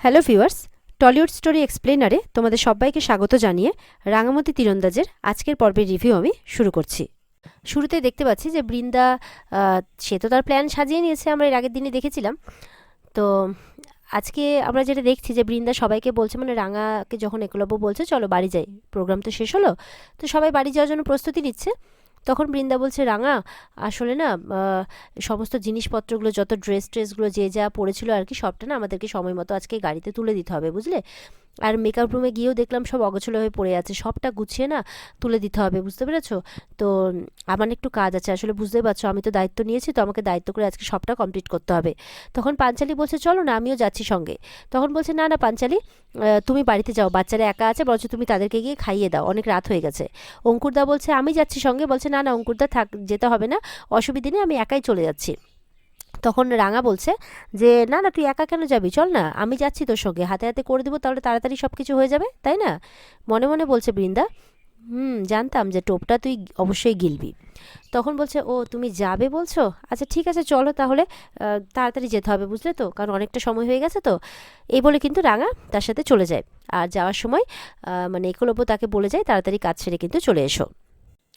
Hello viewers, Tollywood story এক্সপ্লেনারে তোমাদের সবাইকে স্বাগত জানিয়ে রাঙামতি তীরন্দাজের আজকের পর্বের রিভিউ আমি শুরু করছি। শুরুতে দেখতে পাচ্ছি যে বৃন্দা সে তো তার প্ল্যান সাজিয়ে নিয়েছে, আমরা এর আগের দিনে দেখেছিলাম। তো আজকে আমরা যেটা দেখছি যে বৃন্দা সবাইকে বলছে, মানে রাঙাকে যখন একলব্য বলছে চলো বাড়ি যাই, প্রোগ্রাম তো শেষ হলো, তো সবাই বাড়ি যাওয়ার জন্য প্রস্তুতি নিচ্ছে। তখন বৃন্দা বলছে, রাঙা আসলে না সমস্ত জিনিসপত্রগুলো, যত ট্রেসগুলো যে যা পড়েছিল আর কি, সবটা না আমাদেরকে সময় মতো আজকে গাড়িতে তুলে দিতে হবে, বুঝলে। আর মেকআপ রুমে গিয়েও দেখলাম সব অগোছলো হয়ে পড়ে আছে, সবটা গুছিয়ে না তুলে দিতে হবে, বুঝতে পেরেছো। তো আমার একটু কাজ আছে, আসলে বুঝতেই পারছো আমি তো দায়িত্ব নিয়েছি, তো আমাকে দায়িত্ব করে আজকে সবটা কমপ্লিট করতে হবে। তখন পাঞ্চালি বলছে চলো না আমিও যাচ্ছি সঙ্গে। তখন বলছে না না পাঞ্চালি, তুমি বাড়িতে যাও, বাচ্চারা একা আছে, বরঞ্চ তুমি তাদেরকে গিয়ে খাইয়ে দাও, অনেক রাত হয়ে গেছে। অঙ্কুরদা বলছে আমি যাচ্ছি সঙ্গে। বলছে না না অঙ্কুরদা থাক, যেতে হবে না, অসুবিধে নেই, আমি একাই চলে যাচ্ছি। তখন রাঙা বলছে যে না না তুই একা কেন যাবি, চল না আমি যাচ্ছি তোর সঙ্গে, হাতে হাতে করে দেবো, তাহলে তাড়াতাড়ি সব কিছু হয়ে যাবে, তাই না। মনে মনে বলছে বৃন্দা, জানতাম যে টোপটা তুই অবশ্যই গিলবি। তখন বলছে ও তুমি যাবে বলছো, আচ্ছা ঠিক আছে চলো তাহলে, তাড়াতাড়ি যেতে হবে বুঝলে তো, কারণ অনেকটা সময় হয়ে গেছে তো। এই বলে কিন্তু রাঙা তার সাথে চলে যায়। আর যাওয়ার সময় মানে একলব্য তাকে বলে যায় তাড়াতাড়ি কাজ সেরে কিন্তু চলে এসো।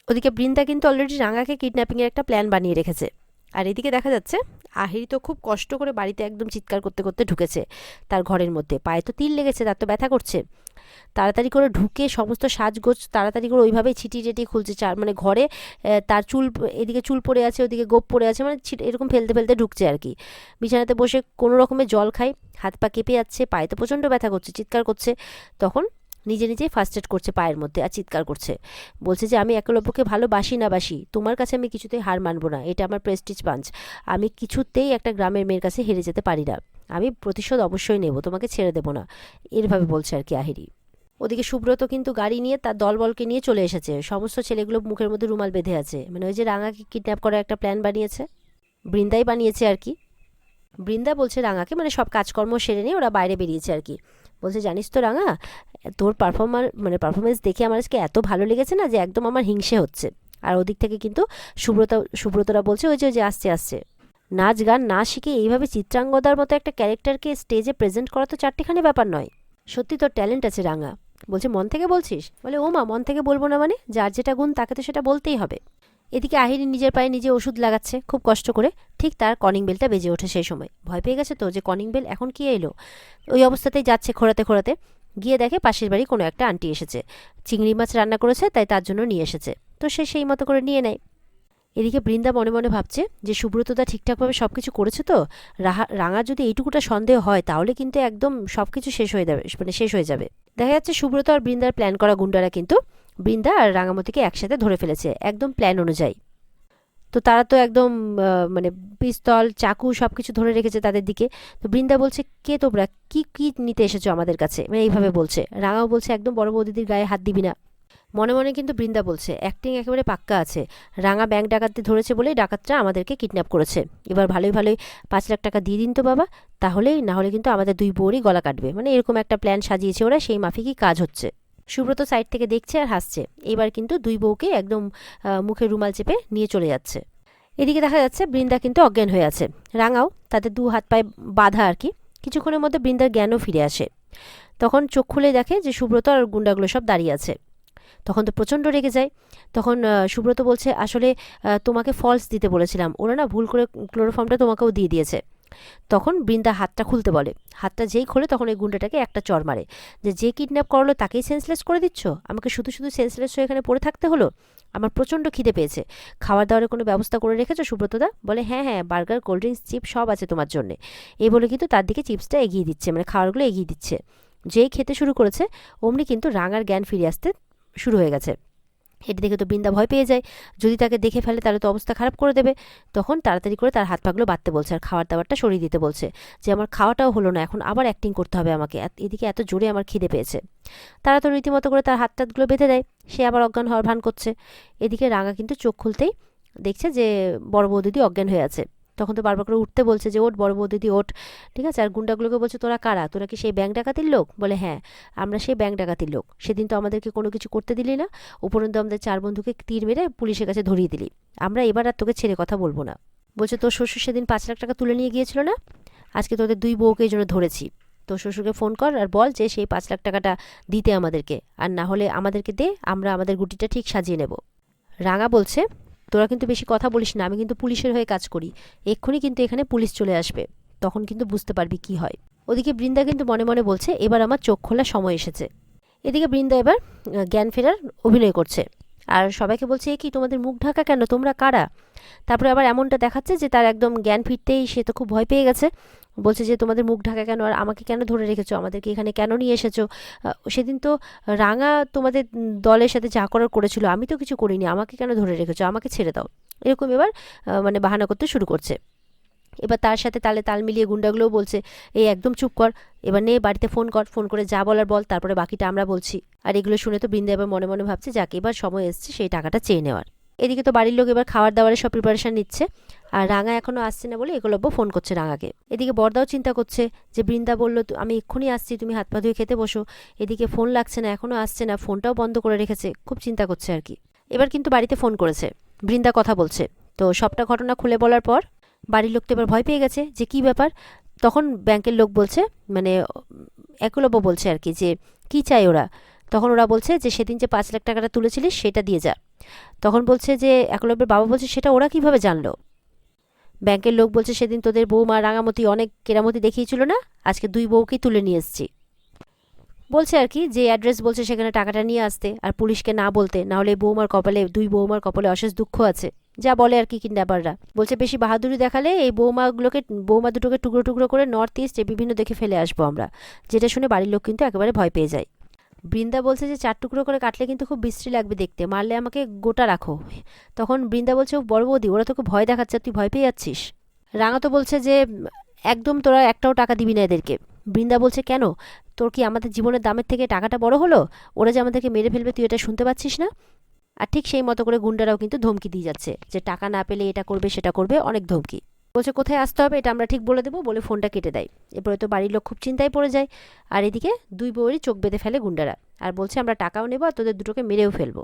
ওদিকে বৃন্দা কিন্তু অলরেডি রাঙাকে কিডন্যাপিংয়ের একটা প্ল্যান বানিয়ে রেখেছে। আর এদিকে দেখা যাচ্ছে আহিরি তো খুব কষ্ট করে বাড়িতে একদম চিৎকার করতে করতে ঢুকেছে তার ঘরের মধ্যে, পায়ে তো তিল লেগেছে, তার তো ব্যথা করছে। তাড়াতাড়ি করে ঢুকে সমস্ত সাজগোজ তাড়াতাড়ি করে ওইভাবেই ছিটিয়ে টিটিয়ে খুলছে, মানে ঘরে তার চুল, এদিকে চুল পড়ে আছে, ওদিকে গোপ পড়ে আছে, মানে এরকম ফেলতে ফেলতে ঢুকছে আর কি। বিছানাতে বসে কোনো রকমের জল খায়, হাত পা কেঁপে যাচ্ছে, পায়ে তো প্রচণ্ড ব্যথা করছে, চিৎকার করছে। তখন নিজে নিজেই ফার্স্ট এড করছে পায়ের মধ্যে আর চিৎকার করছে, বলছে যে আমি একলব্যকে ভালোবাসি না বাসি, তোমার কাছে আমি কিছুতেই হার মানবো না, এটা আমার প্রেস্টিজ পাঞ্চ, আমি কিছুতেই একটা গ্রামের মেয়ের কাছে হেরে যেতে পারি না, আমি প্রতিশোধ অবশ্যই নেব, তোমাকে ছেড়ে দেবো না, এরভাবে বলছে আর কি আহিরি। ওদিকে সুব্রত কিন্তু গাড়ি নিয়ে তার দলবলকে নিয়ে চলে এসেছে, সমস্ত ছেলেগুলো মুখের মধ্যে রুমাল বেঁধে আছে, মানে ওই যে রাঙাকে কিডন্যাপ করার একটা প্ল্যান বানিয়েছে, বৃন্দাই বানিয়েছে আর কি। বৃন্দা বলছে রাঙাকে, মানে সব কাজকর্ম সেরে নিয়ে ওরা বাইরে বেরিয়েছে আর কি। বলছে জানিস তো রাঙা, তোর পারফরমেন্স দেখে আমার আজকে এত ভালো লেগেছে না যে একদম আমার হিংসে হচ্ছে। আর ওদিক থেকে কিন্তু সুব্রতরা বলছে ওই যে আসছে আসছে। নাচ গান না শিখে এইভাবে চিত্রাঙ্গদার মতো একটা ক্যারেক্টারকে স্টেজে প্রেজেন্ট করা তো চারটেখানি ব্যাপার নয়, সত্যি তোর ট্যালেন্ট আছে রাঙা। বলছে মন থেকে বলছিস, বলে ও মা মন থেকে বলবো না মানে, যার যেটা গুণ তাকে তো সেটা বলতেই হবে। এদিকে আহিরি নিজের পায়ে নিজে ওষুধ লাগাচ্ছে খুব কষ্ট করে, ঠিক তার কলিং বেলটা বেজে ওঠে সেই সময়, ভয় পেয়ে গেছে তো যে কলিং বেল এখন কি এলো। ওই অবস্থাতেই যাচ্ছে খোঁড়াতে খোঁড়াতে, গিয়ে দেখে পাশের বাড়ি কোনো একটা আন্টি এসেছে, চিংড়ি মাছ রান্না করেছে তাই তার জন্য নিয়ে এসেছে, তো সে সেই মতো করে নিয়ে নেয়। এদিকে বৃন্দা মনে মনে ভাবছে যে সুব্রতদা ঠিকঠাকভাবে সব কিছু করেছে তো, রাঙা যদি এইটুকুটা সন্দেহ হয় তাহলে কিন্তু একদম সব কিছু শেষ হয়ে যাবে, মানে শেষ হয়ে যাবে। দেখা যাচ্ছে সুব্রত আর বৃন্দার প্ল্যান করা গুন্ডারা কিন্তু বৃন্দা আর রাঙামতিকে একসাথে ধরে ফেলেছে একদম প্ল্যান অনুযায়ী। তো তারা তো একদম মানে পিস্তল চাকু সব কিছু ধরে রেখেছে তাদের দিকে। তো বৃন্দা বলছে কে তোমরা, কি কি নিতে এসেছো আমাদের কাছে, মানে এইভাবে বলছে। রাঙাও বলছে একদম বড় বৌদিদির গায়ে হাত দিবি না। মনে মনে কিন্তু বৃন্দা বলছে অ্যাক্টিং একেবারে পাক্কা আছে, রাঙা ব্যাংক ডাকাতদের ধরেছে বলেই ডাকাতরা আমাদেরকে কিডন্যাপ করেছে, এবার ভালোই ভালোই 5 লাখ টাকা দিয়ে দিন তো বাবা, তাহলেই না হলে কিন্তু আমাদের দুই বউরই গলা কাটবে, মানে এরকম একটা প্ল্যান সাজিয়েছে ওরা, সেই মাফিকই কাজ হচ্ছে। সুব্রত সাইড থেকে দেখছে আর হাসছে, এবার কিন্তু দুই বউকে একদম মুখে রুমাল চেপে নিয়ে চলে যাচ্ছে। এদিকে দেখা যাচ্ছে বৃন্দা কিন্তু অজ্ঞান হয়ে আছে, রাঙাও তাদের দু হাত পায়ে বাঁধা আর কি। কিছুক্ষণের মধ্যে বৃন্দার জ্ঞানও ফিরে আসে, তখন চোখ খুলে দেখে যে সুব্রত আর গুন্ডাগুলো সব দাঁড়িয়ে আছে। তখন তো প্রচণ্ড রেগে যায়। তখন সুব্রত বলছে আসলে তোমাকে ফলস দিতে বলেছিলাম, ওরা না ভুল করে ক্লোরোফর্মটা তোমাকেও দিয়ে দিয়েছে। তখন বৃন্দা হাতটা খুলতে বলে, হাতটা যেই খোলে তখন ওই গুন্ডাটাকে একটা চড় মারে, যে কিডন্যাপ করলো তাকেই সেন্সলেস করে দিচ্ছ, আমাকে শুধু শুধু সেন্সলেস হয়ে এখানে পড়ে থাকতে হলো, আমার প্রচণ্ড খিদে পেয়েছে, খাবার দাবারের কোনো ব্যবস্থা করে রেখেছো সুব্রতদা। বলে হ্যাঁ হ্যাঁ, বার্গার কোল্ড ড্রিঙ্কস চিপস সব আছে তোমার জন্যে। এই বলে কিন্তু তার দিকে চিপসটা এগিয়ে দিচ্ছে, মানে খাবারগুলো এগিয়ে দিচ্ছে। যেই খেতে শুরু করেছে অমনি কিন্তু রাঙার জ্ঞান ফিরে আসতে শুরু হয়ে গেছে। এটি দেখে তো বৃন্দা ভয় পেয়ে যায়, যদি তাকে দেখে ফেলে তাহলে তো অবস্থা খারাপ করে দেবে। তখন তাড়াতাড়ি করে তার হাত পাগুলো বাঁধতে বলছে আর খাবার দাবারটা সরিয়ে দিতে বলছে, যে আমার খাওয়াটাও হলো না, এখন আবার অ্যাক্টিং করতে হবে আমাকে, এদিকে এত জোরে আমার খিদে পেয়েছে। তারা তো রীতিমতো করে তার হাত টাতগুলো বেঁধে দেয়, সে আবার অজ্ঞান হওয়ার ভান করছে। এদিকে রাঙা কিন্তু চোখ খুলতেই দেখছে যে বড় বৌদিদি অজ্ঞান হয়ে আছে। তখন তো বারবার করে উঠতে বলছে যে ওঠ বড় বৌদিদি ওঠ, ঠিক আছে। আর গুন্ডাগুলোকে বলছে তোরা কারা, তোরা কি সেই ব্যাংক ডাকাতির লোক। বলে হ্যাঁ আমরা সেই ব্যাংক ডাকাতির লোক, সেদিন তো আমাদেরকে কোনো কিছু করতে দিলি না, উপরন্তু আমাদের 4 বন্ধুকে তীর মেরে পুলিশের কাছে ধরিয়ে দিলি, আমরা এবার আর তোকে ছেড়ে কথা বলবো না। বলছে তোর শ্বশুর সেদিন 5 লাখ টাকা তুলে নিয়ে গিয়েছিল না, আজকে তোদের দুই বউকে এই জন্য ধরেছি। তোর শ্বশুরকে ফোন কর আর বল যে সেই 5 লাখ টাকাটা দিতে আমাদেরকে, আর না হলে আমাদেরকে দে, আমরা আমাদের গুটিটা ঠিক সাজিয়ে নেব। রাঙা বলছে, তোরা কিন্তু বেশি কথা বলিস না, আমি কিন্তু পুলিশের হয়ে কাজ করি, এক্ষুনি কিন্তু এখানে পুলিশ চলে আসবে, তখন কিন্তু বুঝতে পারবি কি হয়। ওদিকে বৃন্দা কিন্তু মনে মনে বলছে এবার আমার চোখ খোলার সময় এসেছে। এদিকে বৃন্দা এবার জ্ঞান ফেরার অভিনয় করছে, আর সবাইকে বলছে এ কি তোমাদের মুখ ঢাকা কেন, তোমরা কারা? তারপরে আবার এমনটা দেখাচ্ছে যে তার একদম জ্ঞান ফিরতেই সে তো খুব ভয় পেয়ে গেছে। বলছে যে তোমাদের মুখ ঢাকা কেন, আর আমাকে কেন ধরে রেখেছো, আমাদেরকে এখানে কেন নিয়ে এসেছো? সেদিন তো রাঙা তোমাদের দলের সাথে যা করার করেছিল, আমি তো কিছু করিনি, আমাকে কেন ধরে রেখেছো, আমাকে ছেড়ে দাও। এরকম এবার মানে বাহানা করতে শুরু করছে। এবার তার সাথে তালে তাল মিলিয়ে গুন্ডাগুলোও বলছে এই একদম চুপ কর, এবার নে বাড়িতে ফোন কর, ফোন করে যা বলার বল, তারপরে বাকিটা আমরা বলছি। আর এগুলো শুনে তো বৃন্দা এবার মনে মনে ভাবছে যাকে এবার সময় এসছে সেই টাকাটা চেয়ে নেওয়ার। এদিকে তো বাড়ির লোক এবার খাওয়ার দাওয়ারের সব প্রিপারেশন নিচ্ছে, আর রাঙা এখনো আসছে না বলে একলব্য ফোন করছে রাঙাকে। এদিকে বড়দাও চিন্তা করছে যে বৃন্দা বললো আমি এক্ষুনি আসছি, তুমি হাত পা ধুয়ে খেতে বসো, এদিকে ফোন লাগছে না, এখনো আসছে না, ফোনটাও বন্ধ করে রেখেছে, খুব চিন্তা করছে আর কি। এবার কিন্তু বাড়িতে ফোন করেছে, বৃন্দা কথা বলছে, তো সবটা ঘটনা খুলে বলার পর বাড়ির লোক তো এবার ভয় পেয়ে গেছে যে কি ব্যাপার। তখন ব্যাংকের লোক বলছে, মানে একলব্য বলছে আর কি, যে কি চাই ওরা। তখন ওরা বলছে যে সেদিন যে 5 লাখ টাকাটা তুলেছিলিস সেটা দিয়ে যা। তখন বলছে যে একলব্যের বাবা বলছে সেটা ওরা কিভাবে জানলো? ব্যাংকের লোক বলছে সেদিন তোদের বৌমা রাঙামতি অনেক কেরামতি দেখিয়েছিল না, আজকে 2 বউকেই তুলে নিয়ে এসছি। বলছে আর কি যে অ্যাড্রেস বলছে সেখানে টাকাটা নিয়ে আসতে, আর পুলিশকে না বলতে, না হলে বৌমার কপালে, 2 বৌমার কপালে অশেষ দুঃখ আছে, যা বলে আর কি কিডন্যাপাররা। বলছে বেশি বাহাদুরি দেখালে এই বৌমা দুটোকে টুকরো টুকরো করে নর্থ ইস্টে বিভিন্ন দেখে ফেলে আসবো আমরা। যেটা শুনে বাড়ির লোক কিন্তু একেবারে ভয় পেয়ে যায়। বৃন্দা বলছে যে 4 টুকরো করে কাটলে কিন্তু খুব বিশ্রী লাগবে দেখতে, মারলে আমাকে গোটা রাখো। তখন বৃন্দা বলছে ও বড় বৌদি, ওরা তোকে ভয় দেখাচ্ছে, তুই ভয় পেয়ে যাচ্ছিস। রাঙা তো বলছে যে একদম তোরা একটাও টাকা দিবি না এদেরকে। বৃন্দা বলছে কেন, তোর কি আমাদের জীবনের দামের থেকে টাকাটা বড় হলো? ওরা যে আমাদেরকে মেরে ফেলবে তুই এটা শুনতে পাচ্ছিস না? আর ঠিক সেই মতো করে গুন্ডারাও কিন্তু ধমকি দিয়ে যাচ্ছে যে টাকা না পেলে এটা করবে সেটা করবে, অনেক ধমকি। বলছে কোথায় আসতে হবে এটা আমরা ঠিক বলে দেবো, বলে ফোনটা কেটে দেয়। এরপরে তো বাড়ির লোক খুব চিন্তায় পড়ে যায়, আর এদিকে 2 বউয়েরই চোখ বেঁধে ফেলে গুন্ডারা, আর বলছে আমরা টাকাও নেবো আর তোদের দুটোকে মেরেও ফেলবো।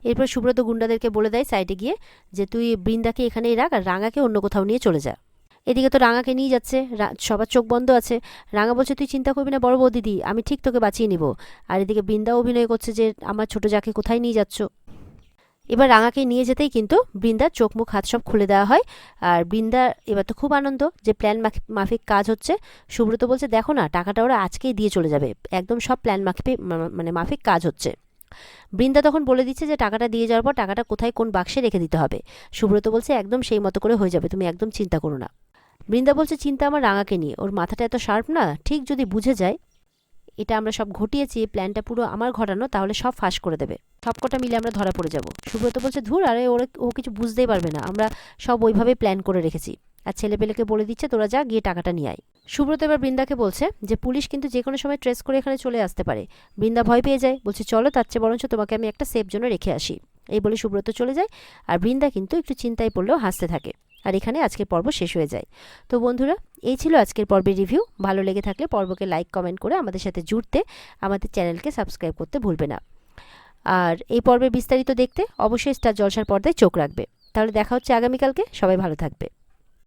এরপর সুব্রত গুন্ডাদেরকে বলে দেয় সাইডে গিয়ে যে তুই বৃন্দাকে এখানেই রাখ আর রাঙাকে অন্য কোথাও নিয়ে চলে যা। এদিকে তো রাঙাকে নিয়ে যাচ্ছে, সবার চোখ বন্ধ আছে। রাঙা বলছে তুই চিন্তা করবি না বড় বৌদিদি, আমি ঠিক তোকে বাঁচিয়ে নিব। আর এদিকে বৃন্দাও অভিনয় করছে যে আমার ছোট যাকে কোথায় নিয়ে যাচ্ছ। এবার রাঙাকে নিয়ে যেতেই কিন্তু বৃন্দার চোখ মুখ হাত সব খুলে দেওয়া হয়, আর বৃন্দা এবার তো খুব আনন্দ যে প্ল্যান মাফিক কাজ হচ্ছে। সুব্রত বলছে দেখো না টাকাটা ওরা আজকেই দিয়ে চলে যাবে, একদম সব প্ল্যান মাফিক কাজ হচ্ছে। বৃন্দা তখন বলে দিচ্ছে যে টাকাটা দিয়ে যাওয়ার পর টাকাটা কোথায় কোন বাক্সে রেখে দিতে হবে। সুব্রত বলছে একদম সেই মতো করে হয়ে যাবে, তুমি একদম চিন্তা করো না। বৃন্দা বলছে চিন্তা আমার রাঙাকে নিয়ে, ওর মাথাটা এত শার্প না, ঠিক যদি বুঝে যায় এটা আমরা সব ঘটিয়েছি, প্ল্যানটা পুরো আমার ঘটানো, তাহলে সব ফাঁস করে দেবে, সবকটা মিলে আমরা ধরা পড়ে যাব। সুব্রত বলছে ধুর, আরে ও কিছু বুঝতেই পারবে না, আমরা সব ওইভাবে প্ল্যান করে রেখেছি। আর ছেলেপেলেকে বলে দিচ্ছে তোরা যা গিয়ে টাকাটা নিয়ে আয়। সুব্রত এবার বৃন্দাকে বলছে যে পুলিশ কিন্তু যে কোনো সময় ট্রেস করে এখানে চলে আসতে পারে। বৃন্দা ভয় পেয়ে যায়, বলছে চলো তার চেয়ে বরঞ্চ তোমাকে আমি একটা সেফ জোনে রেখে আসি। এই বলে সুব্রত চলে যায়, আর বৃন্দা কিন্তু একটু চিন্তায় পড়লেও হাসতে থাকে। আর এখানে আজকের পর্ব শেষ হয়ে যায়। তো বন্ধুরা, এই ছিল আজকের পর্বের রিভিউ। ভালো লেগে থাকলে পর্বকে লাইক কমেন্ট করে আমাদের সাথে জুড়তে আমাদের চ্যানেলকে সাবস্ক্রাইব করতে ভুলবে না। আর এই পর্বের বিস্তারিত দেখতে অবশ্যই স্টার জলসার পর্দায় চোখ রাখবে। তাহলে দেখা হচ্ছে আগামীকালকে, সবাই ভালো থাকবে।